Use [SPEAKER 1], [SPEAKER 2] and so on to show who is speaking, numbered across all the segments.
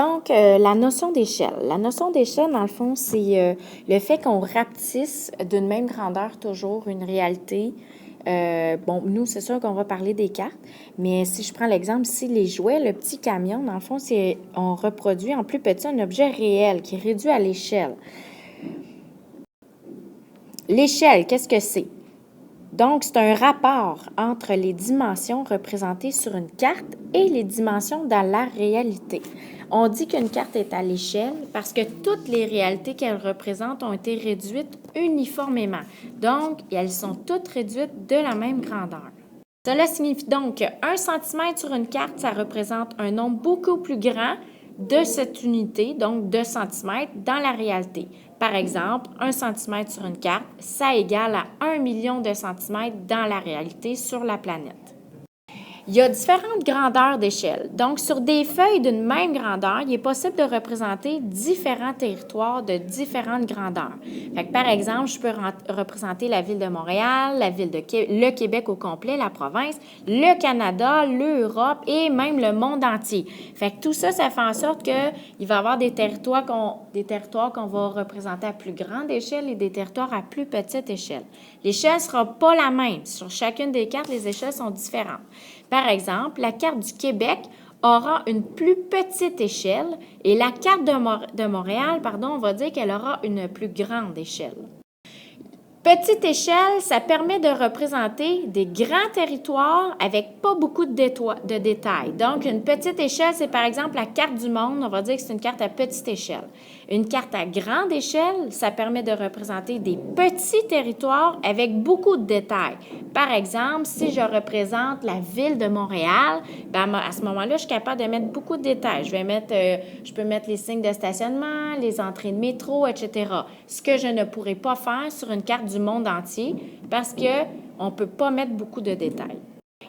[SPEAKER 1] Donc, la notion d'échelle. La notion d'échelle, dans le fond, c'est le fait qu'on rapetisse d'une même grandeur toujours une réalité. Bon, nous, c'est sûr qu'on va parler des cartes, mais si je prends l'exemple ici, les jouets, le petit camion, dans le fond, c'est on reproduit en plus petit un objet réel qui est réduit à l'échelle. L'échelle, qu'est-ce que c'est? Donc, c'est un rapport entre les dimensions représentées sur une carte et les dimensions dans la réalité. On dit qu'une carte est à l'échelle parce que toutes les réalités qu'elle représente ont été réduites uniformément. Donc, elles sont toutes réduites de la même grandeur. Cela signifie donc que 1 cm sur une carte, ça représente un nombre beaucoup plus grand de cette unité, donc 2 cm, dans la réalité. Par exemple, 1 cm sur une carte, ça égale à 1 million de centimètres dans la réalité sur la planète. Il y a différentes grandeurs d'échelle. Donc, sur des feuilles d'une même grandeur, il est possible de représenter différents territoires de différentes grandeurs. Fait que, par exemple, je peux représenter la ville de Montréal, le Québec au complet, la province, le Canada, l'Europe et même le monde entier. Fait que tout ça, ça fait en sorte qu'il va y avoir des territoires qu'on va représenter à plus grande échelle et des territoires à plus petite échelle. L'échelle ne sera pas la même. Sur chacune des cartes, les échelles sont différentes. Par exemple, la carte du Québec aura une plus petite échelle et la carte de Montréal, on va dire qu'elle aura une plus grande échelle. Petite échelle, ça permet de représenter des grands territoires avec pas beaucoup de détails. Donc, une petite échelle, c'est par exemple la carte du monde. On va dire que c'est une carte à petite échelle. Une carte à grande échelle, ça permet de représenter des petits territoires avec beaucoup de détails. Par exemple, si je représente la ville de Montréal, à ce moment-là, je suis capable de mettre beaucoup de détails. Je peux mettre les signes de stationnement, les entrées de métro, etc. Ce que je ne pourrais pas faire sur une carte du monde entier parce qu'on ne peut pas mettre beaucoup de détails.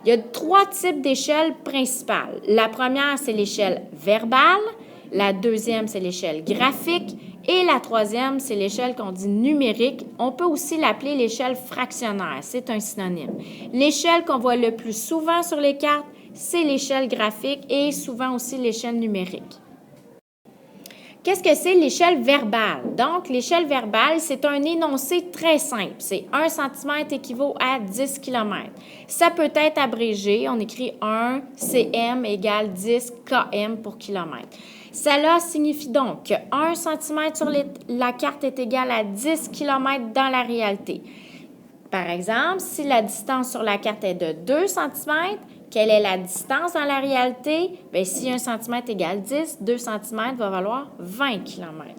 [SPEAKER 1] Il y a 3 types d'échelles principales. La première, c'est l'échelle verbale. La deuxième, c'est l'échelle graphique. Et la troisième, c'est l'échelle qu'on dit numérique. On peut aussi l'appeler l'échelle fractionnaire. C'est un synonyme. L'échelle qu'on voit le plus souvent sur les cartes, c'est l'échelle graphique et souvent aussi l'échelle numérique. Qu'est-ce que c'est l'échelle verbale? Donc, l'échelle verbale, c'est un énoncé très simple. C'est 1 cm équivaut à 10 km. Ça peut être abrégé. On écrit 1 cm égale 10 km pour kilomètre. Cela signifie donc que 1 cm sur la carte est égal à 10 km dans la réalité. Par exemple, si la distance sur la carte est de 2 cm, quelle est la distance dans la réalité? Bien, si 1 cm égale 10, 2 cm va valoir 20 km.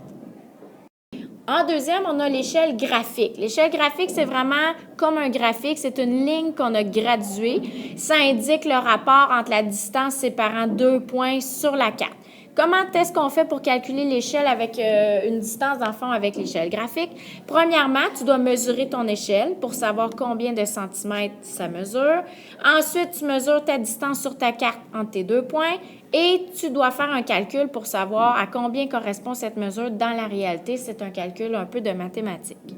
[SPEAKER 1] En deuxième, on a l'échelle graphique. L'échelle graphique, c'est vraiment comme un graphique. C'est une ligne qu'on a graduée. Ça indique le rapport entre la distance séparant 2 points sur la carte. Comment est-ce qu'on fait pour calculer l'échelle avec une distance dans le fond avec l'échelle graphique? Premièrement, tu dois mesurer ton échelle pour savoir combien de centimètres ça mesure. Ensuite, tu mesures ta distance sur ta carte entre tes 2 points et tu dois faire un calcul pour savoir à combien correspond cette mesure dans la réalité. C'est un calcul un peu de mathématiques.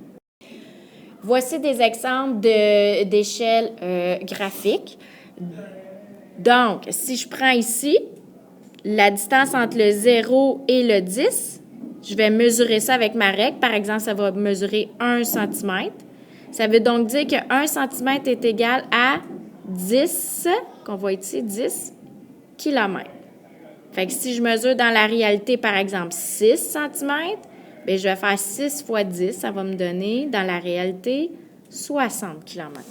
[SPEAKER 1] Voici des exemples d'échelles graphiques. Donc, si je prends ici la distance entre le 0 et le 10, je vais mesurer ça avec ma règle. Par exemple, ça va mesurer 1 cm. Ça veut donc dire que 1 cm est égal à 10, qu'on voit ici, 10 km. Fait que si je mesure dans la réalité, par exemple, 6 cm, bien, je vais faire 6 fois 10, ça va me donner, dans la réalité, 60 km.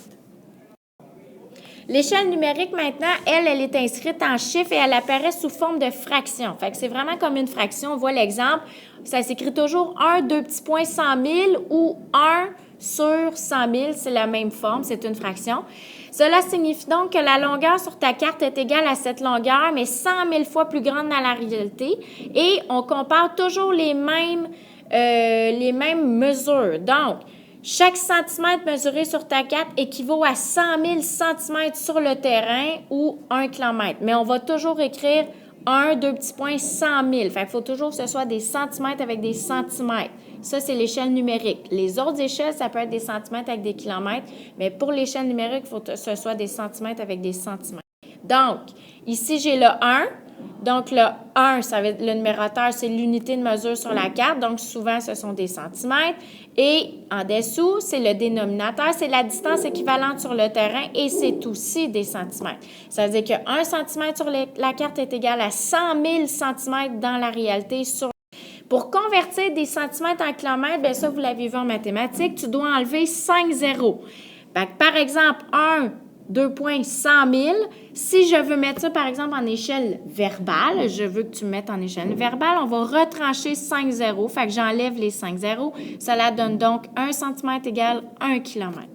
[SPEAKER 1] L'échelle numérique, maintenant, elle est inscrite en chiffres et elle apparaît sous forme de fraction. Fait que c'est vraiment comme une fraction. On voit l'exemple. Ça s'écrit toujours 1, 2 petits points, 100 000 ou 1 sur 100 000. C'est la même forme, c'est une fraction. Cela signifie donc que la longueur sur ta carte est égale à cette longueur, mais 100 000 fois plus grande dans la réalité. Et on compare toujours les mêmes mesures. Donc, chaque centimètre mesuré sur ta carte équivaut à 100 000 centimètres sur le terrain ou 1 km. Mais on va toujours écrire 1, 2 petits points, 100 000. Fait qu'il faut toujours que ce soit des centimètres avec des centimètres. Ça, c'est l'échelle numérique. Les autres échelles, ça peut être des centimètres avec des kilomètres, mais pour l'échelle numérique, il faut que ce soit des centimètres avec des centimètres. Donc, ici, j'ai le 1. Donc, le 1, ça va être le numérateur, c'est l'unité de mesure sur la carte. Donc, souvent, ce sont des centimètres. Et en dessous, c'est le dénominateur, c'est la distance équivalente sur le terrain et c'est aussi des centimètres. Ça veut dire que 1 centimètre sur la carte est égal à 100 000 centimètres dans la réalité. Pour convertir des centimètres en kilomètres, bien ça, vous l'avez vu en mathématiques, tu dois enlever 5 zéros. Par exemple, 2,100 000. Si je veux mettre ça, par exemple, en échelle verbale, je veux que tu me mettes en échelle verbale, on va retrancher 5 zéros. Fait que j'enlève les 5 zéros. Cela donne donc 1 centimètre égale 1 kilomètre.